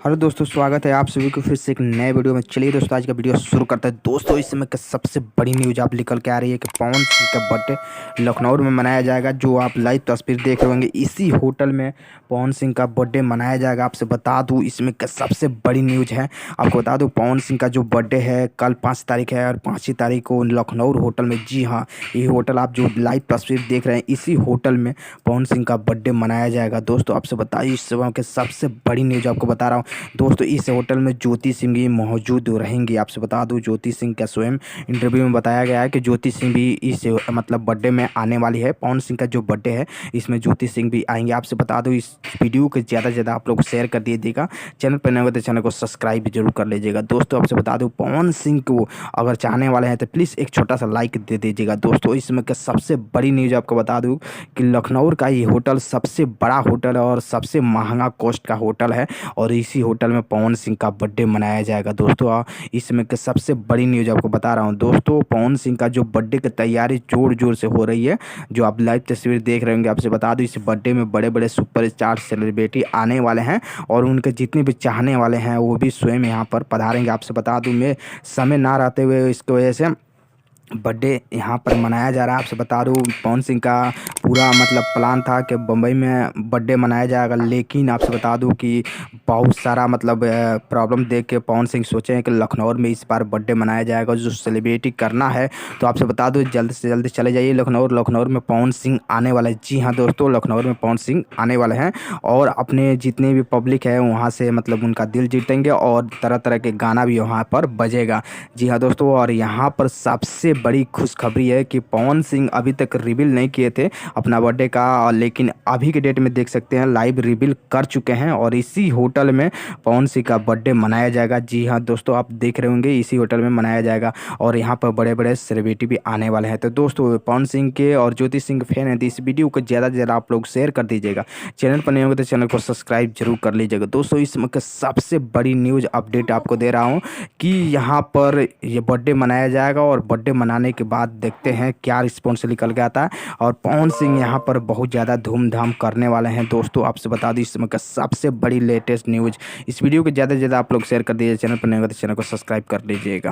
Hello दोस्तों, स्वागत है आप सभी को फिर से एक नए वीडियो में। चलिए दोस्तों, आज का वीडियो शुरू करते हैं। दोस्तों, इस समय का सबसे बड़ी न्यूज़ आप निकल के आ रही है कि पवन सिंह का बर्थडे लखनऊ में मनाया जाएगा। जो आप लाइव तस्वीर देख रहे होंगे, इसी होटल में पवन सिंह का बर्थडे मनाया जाएगा। आपसे बता दूं, इसमें का सबसे बड़ी न्यूज़ है। आपको बता दूं, पवन सिंह का जो बर्थडे है कल 5 तारीख है और 5 ही तारीख को लखनऊ होटल में, जी हाँ, ये होटल आप जो लाइव तस्वीर देख रहे हैं, इसी होटल में पवन सिंह का बर्थडे मनाया जाएगा। दोस्तों, आपसे बताइए, इस समय के सबसे बड़ी न्यूज़ आपको बता रहा हूँ। दोस्तों, इस होटल में ज्योति सिंह भी मौजूद रहेंगी। आपसे बता दूं, ज्योति सिंह का स्वयं इंटरव्यू में बताया गया है कि ज्योति सिंह भी इस मतलब बर्थडे में आने वाली है। पवन सिंह का जो बर्थडे है, इसमें ज्योति सिंह भी आएंगे। आपसे बता दूं, इस वीडियो को ज़्यादा से ज़्यादा आप लोग शेयर कर दीजिएगा। चैनल पर नए हो तो चैनल को सब्सक्राइब भी जरूर कर लीजिएगा। दोस्तों, आपसे बता दूं, पवन सिंह को अगर चाहने वाले हैं तो प्लीज़ एक छोटा सा लाइक दे दीजिएगा। दोस्तों, इसमें का सबसे बड़ी न्यूज़ आपको बता दूँ कि लखनऊ का ये होटल सबसे बड़ा होटल है और सबसे महंगा कॉस्ट का होटल है, और इसी होटल में पवन सिंह का बर्थडे मनाया जाएगा। दोस्तों, इसमें के सबसे बड़ी न्यूज़ आपको बता रहा हूँ। दोस्तों, पवन सिंह का जो बर्थडे की तैयारी जोर जोर से हो रही है, जो आप लाइव तस्वीर देख रहे होंगे। आपसे बता दूँ, इस बर्थडे में बड़े बड़े सुपरस्टार सेलिब्रिटी आने वाले हैं और उनके जितने भी चाहने वाले हैं वो भी स्वयं यहाँ पर पधारेंगे। आपसे बता दूँ, मैं समय ना रहते हुए इसकी वजह से बर्थडे यहाँ पर मनाया जा रहा है। आपसे बता दूँ, पवन सिंह का पूरा मतलब प्लान था कि बम्बई में बर्थडे मनाया जाएगा, लेकिन आपसे बता दूँ कि बहुत सारा मतलब प्रॉब्लम देख के पवन सिंह सोचे हैं कि लखनऊ में इस बार बर्थडे मनाया जाएगा, जो सेलिब्रिटी करना है। तो आपसे बता दूँ, जल्द से जल्द चले जाइए लखनऊ। लखनऊ में पवन सिंह आने वाले हैं। जी हाँ दोस्तों, लखनऊ में पवन सिंह आने वाले हैं और अपने जितने भी पब्लिक है वहाँ से मतलब उनका दिल जीतेंगे और तरह तरह के गाना भी वहाँ पर बजेगा। जी हाँ दोस्तों, और यहाँ पर सबसे बड़ी खुशखबरी है कि पवन सिंह अभी तक रिवील नहीं किए थे अपना बर्थडे का, लेकिन अभी के डेट में देख सकते हैं लाइव रिवील कर चुके हैं और इसी होटल में पवन सिंह का बर्थडे मनाया जाएगा। जी हाँ दोस्तों, आप देख रहे होंगे, इसी होटल में मनाया जाएगा और यहाँ पर बड़े बड़े सेलिब्रिटी भी आने वाले हैं। तो दोस्तों, पवन सिंह के और ज्योति सिंह के फैन हैं तो इस वीडियो को ज़्यादा से ज़्यादा आप लोग शेयर कर दीजिएगा। चैनल पर नहीं होंगे तो चैनल को सब्सक्राइब जरूर कर लीजिएगा। दोस्तों, इस समय सबसे बड़ी न्यूज़ अपडेट आपको दे रहा हूँ कि यहाँ पर ये बर्थडे मनाया जाएगा और बर्थडे मनाने के बाद देखते हैं क्या रिस्पॉन्स निकल के आता है। और पवन सिंह यहाँ पर बहुत ज़्यादा धूमधाम करने वाले हैं। दोस्तों, आपसे बता दूँ, इस समय का सबसे बड़ी लेटेस्ट न्यूज़। इस वीडियो को ज़्यादा से ज़्यादा आप लोग शेयर कर दीजिए। चैनल पर नहीं होगा तो चैनल को सब्सक्राइब कर लीजिएगा।